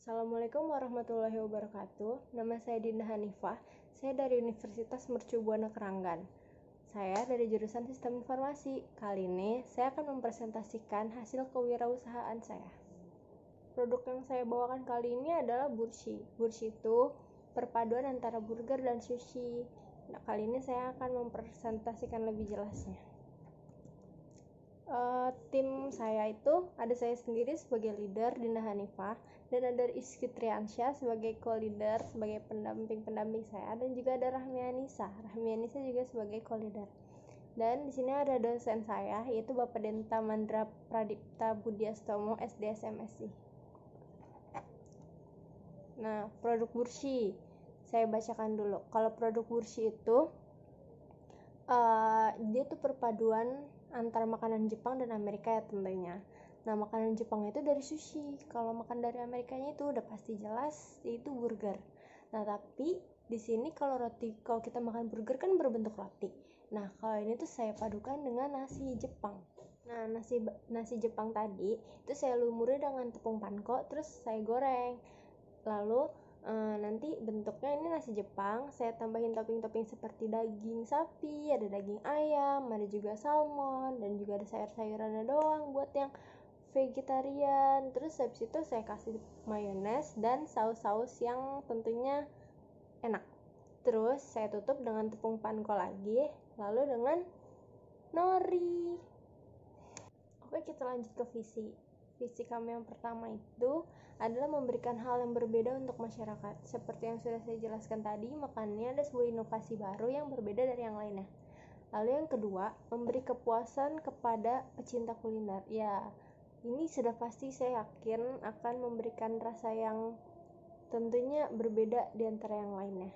Assalamualaikum warahmatullahi wabarakatuh. Nama saya Dinda Hanifah. Saya dari Universitas Mercu Buana Keranggan. Saya dari jurusan Sistem Informasi. Kali ini saya akan mempresentasikan hasil kewirausahaan saya. Produk yang saya bawakan kali ini adalah Burshi. Burshi itu perpaduan antara burger dan sushi. Nah, kali ini saya akan mempresentasikan lebih jelasnya. Tim saya itu ada saya sendiri sebagai leader, Dinda Hanifah, dan ada Rizky Triansyah sebagai co-leader, sebagai pendamping saya, dan juga ada Rahmi Anissa juga sebagai co-leader. Dan di sini ada dosen saya, yaitu Bapak Denta Mandra Pradipta Budiastomo SDSMSI. Nah, produk Burshi saya bacakan dulu. Kalau produk Burshi itu dia tuh perpaduan antara makanan Jepang dan Amerika ya tentunya. Nah, makanan Jepang itu dari sushi. Kalau makan dari Amerikanya itu udah pasti jelas yaitu burger. Nah, tapi di sini kalau kita makan burger kan berbentuk roti. Nah, kalau ini tuh saya padukan dengan nasi Jepang. Nah, nasi Jepang tadi itu saya lumuri dengan tepung panko, terus saya goreng. Lalu nanti bentuknya ini nasi Jepang, saya tambahin topping-topping seperti daging sapi, ada daging ayam, ada juga salmon, dan juga ada sayur-sayurannya doang buat yang vegetarian. Terus habis itu saya kasih mayones dan saus-saus yang tentunya enak. Terus saya tutup dengan tepung panko lagi, lalu dengan nori. Oke, kita lanjut ke visi. Visi kami yang pertama itu adalah memberikan hal yang berbeda untuk masyarakat. Seperti yang sudah saya jelaskan tadi, makanya ada sebuah inovasi baru yang berbeda dari yang lainnya. Lalu yang kedua, memberi kepuasan kepada pecinta kuliner. Ya, ini sudah pasti saya yakin akan memberikan rasa yang tentunya berbeda di antara yang lainnya.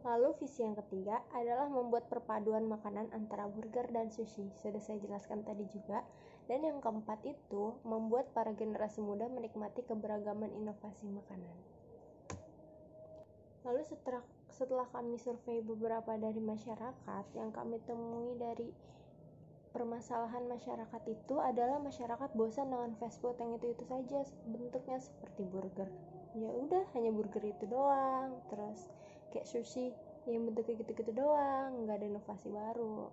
Lalu visi yang ketiga adalah membuat perpaduan makanan antara burger dan sushi. Sudah saya jelaskan tadi juga. Dan yang keempat itu membuat para generasi muda menikmati keberagaman inovasi makanan. Lalu setelah kami survei beberapa dari masyarakat, yang kami temui dari permasalahan masyarakat itu adalah masyarakat bosan dengan fast food yang itu saja bentuknya seperti burger. Ya udah, hanya burger itu doang. Terus kayak sushi yang bentuknya gitu-gitu doang, nggak ada inovasi baru.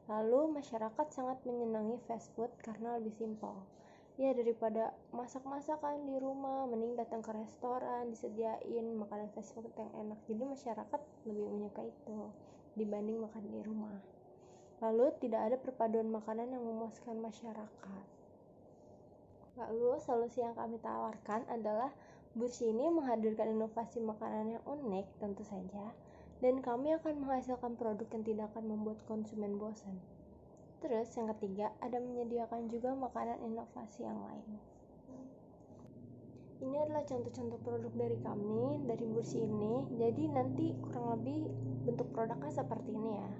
Lalu masyarakat sangat menyenangi fast food karena lebih simpel. Ya, daripada masak-masakan di rumah, mending datang ke restoran, disediain makanan fast food yang enak. Jadi masyarakat lebih menyukai itu dibanding makan di rumah. Lalu tidak ada perpaduan makanan yang memuaskan masyarakat. Lalu solusi yang kami tawarkan adalah Burshi ini menghadirkan inovasi makanan yang unik tentu saja, dan kami akan menghasilkan produk yang tidak akan membuat konsumen bosan. Terus yang ketiga, ada menyediakan juga makanan inovasi yang lain. Ini adalah contoh-contoh produk dari kami, dari Burshi ini. Jadi nanti kurang lebih bentuk produknya seperti ini ya.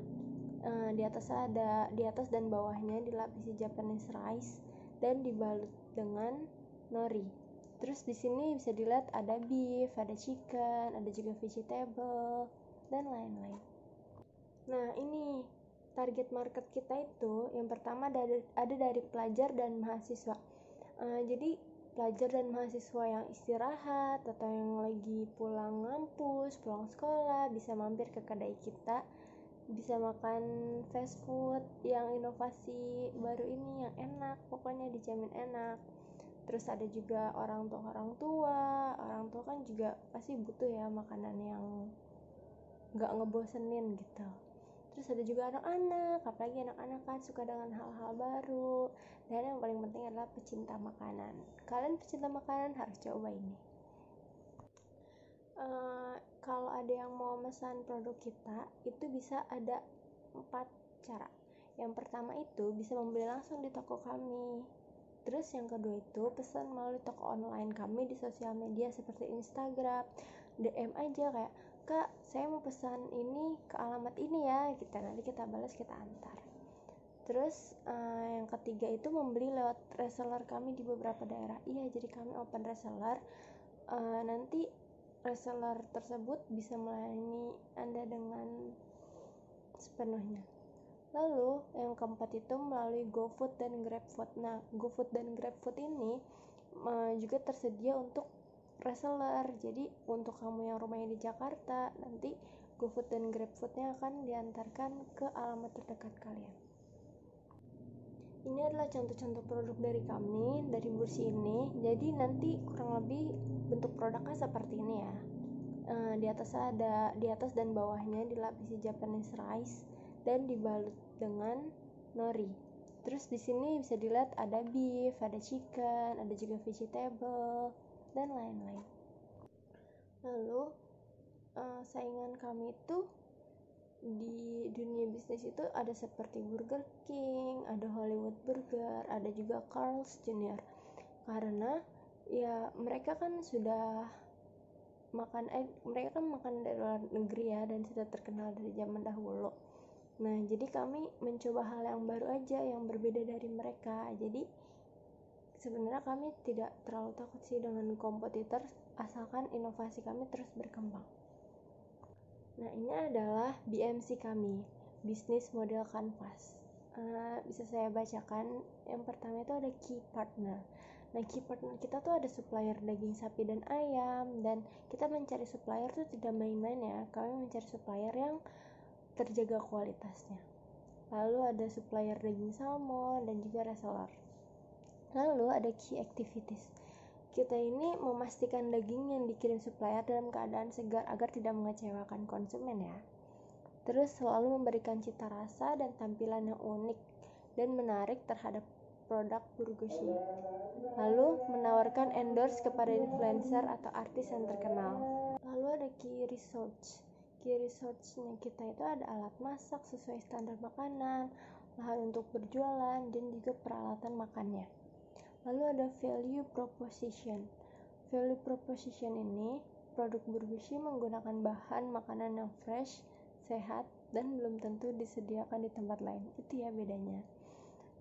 Di atas dan bawahnya dilapisi Japanese rice dan dibalut dengan nori. Terus di sini bisa dilihat ada beef, ada chicken, ada juga vegetable, dan lain-lain. Nah, ini target market kita itu yang pertama ada dari pelajar dan mahasiswa. Jadi pelajar dan mahasiswa yang istirahat atau yang lagi pulang ngampus, pulang sekolah bisa mampir ke kedai kita, bisa makan fast food yang inovasi baru ini yang enak, pokoknya dijamin enak. Terus ada juga orang tua kan juga pasti butuh ya makanan yang gak ngebosenin gitu. Terus ada juga anak-anak, apalagi anak-anak kan suka dengan hal-hal baru. Dan yang paling penting adalah pecinta makanan. Kalian pecinta makanan harus coba ini. Kalau ada yang mau memesan produk kita, itu bisa ada 4 cara. Yang pertama itu bisa membeli langsung di toko kami. Terus yang kedua itu pesan melalui toko online kami di sosial media seperti Instagram. DM aja kayak, "Kak, saya mau pesan ini ke alamat ini ya." Nanti kita balas, kita antar. Terus yang ketiga itu membeli lewat reseller kami di beberapa daerah. Iya, jadi kami open reseller. Nanti reseller tersebut bisa melayani Anda dengan sepenuhnya. Lalu yang keempat itu melalui GoFood dan GrabFood. Nah, GoFood dan GrabFood ini juga tersedia untuk reseller. Jadi untuk kamu yang rumahnya di Jakarta, nanti GoFood dan GrabFood-nya akan diantarkan ke alamat terdekat kalian. Ini adalah contoh-contoh produk dari kami, dari Bursi ini. Jadi nanti kurang lebih bentuk produknya seperti ini ya. Di atas dan bawahnya dilapisi Japanese rice dan dibalut dengan nori. Terus di sini bisa dilihat ada beef, ada chicken, ada juga vegetable dan lain-lain. Lalu saingan kami itu di dunia bisnis itu ada seperti Burger King, ada Hollywood Burger, ada juga Carl's Jr. Karena ya mereka kan makan dari luar negeri ya, dan sudah terkenal dari zaman dahulu. Nah, jadi kami mencoba hal yang baru aja, yang berbeda dari mereka. Jadi sebenarnya kami tidak terlalu takut sih dengan kompetitor, asalkan inovasi kami terus berkembang. Nah, ini adalah BMC kami, Business Model Canvas. Bisa saya bacakan. Yang pertama itu ada key partner. Nah, key partner kita tuh ada supplier daging sapi dan ayam, dan kita mencari supplier tuh tidak main-main ya. Kami mencari supplier yang terjaga kualitasnya. Lalu ada supplier daging salmon dan juga reseller. Lalu ada key activities. Kita ini memastikan daging yang dikirim supplier dalam keadaan segar agar tidak mengecewakan konsumen ya. Terus selalu memberikan cita rasa dan tampilan yang unik dan menarik terhadap produk Burgoshi. Lalu menawarkan endorse kepada influencer atau artis yang terkenal. Lalu ada key research. Key research-nya kita itu ada alat masak sesuai standar makanan, lahan untuk berjualan, dan juga peralatan makannya. Lalu ada value proposition. Value proposition ini, produk Burgoshi menggunakan bahan makanan yang fresh, sehat, dan belum tentu disediakan di tempat lain. Itu ya bedanya.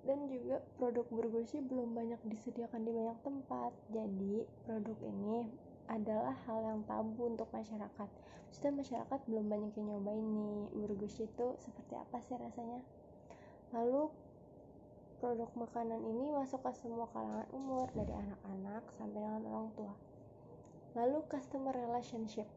Dan juga produk Burgoshi belum banyak disediakan di banyak tempat. Jadi produk ini adalah hal yang tabu untuk masyarakat. Maksudnya masyarakat belum banyak yang nyobain nih Burgoshi itu seperti apa sih rasanya. Lalu produk makanan ini masuk ke semua kalangan umur, dari anak-anak sampai dengan orang tua. Lalu customer relationship.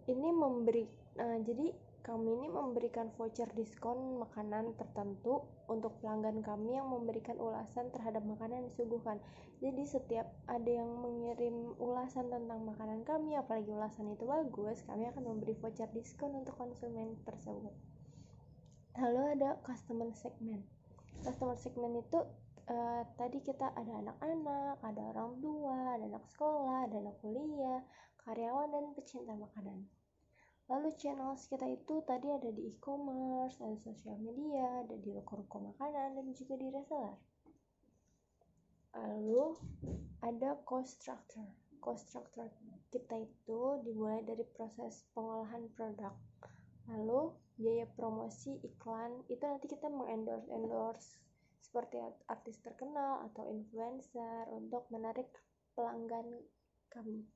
Jadi kami ini memberikan voucher diskon makanan tertentu untuk pelanggan kami yang memberikan ulasan terhadap makanan yang disuguhkan. Jadi setiap ada yang mengirim ulasan tentang makanan kami, apalagi ulasan itu bagus, kami akan memberi voucher diskon untuk konsumen tersebut. Lalu ada customer segment. Customer segment itu tadi kita ada anak-anak, ada orang tua, ada anak sekolah, ada anak kuliah, karyawan, dan pecinta makanan. Lalu channels kita itu tadi ada di e-commerce, ada sosial media, ada di ruko-ruko makanan, dan juga di reseller. Lalu ada cost structure. Cost structure kita itu dimulai dari proses pengolahan produk. Lalu biaya promosi iklan itu nanti kita mengendorse seperti artis terkenal atau influencer untuk menarik pelanggan kami.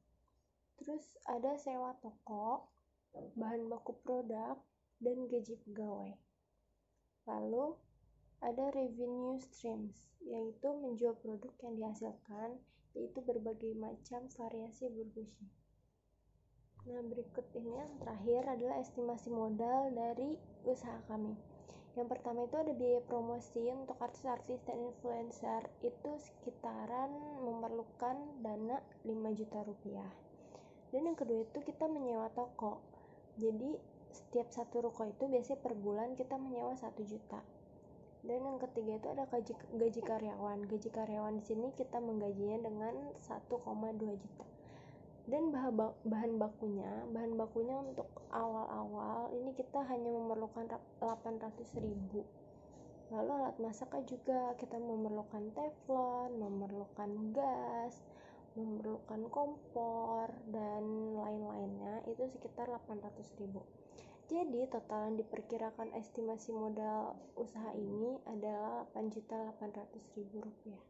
Terus ada sewa toko, bahan baku produk, dan gaji pegawai. Lalu ada revenue streams, yaitu menjual produk yang dihasilkan, yaitu berbagai macam variasi Burgoshi. Nah, berikut ini yang terakhir adalah estimasi modal dari usaha kami. Yang pertama itu ada biaya promosi untuk artis-artis dan influencer, itu sekitaran memerlukan dana 5 juta rupiah. Dan yang kedua itu kita menyewa toko. Jadi setiap satu ruko itu biasanya per bulan kita menyewa 1 juta. Dan yang ketiga itu ada gaji karyawan. Gaji karyawan di sini kita menggajinya dengan 1,2 juta. Dan bahan bakunya untuk awal-awal ini kita hanya memerlukan 800.000. Lalu alat masaknya juga kita memerlukan teflon, memerlukan gas, memerlukan kompor, dan lain-lainnya, itu sekitar 800.000. Jadi total yang diperkirakan estimasi modal usaha ini adalah 8.800.000 rupiah.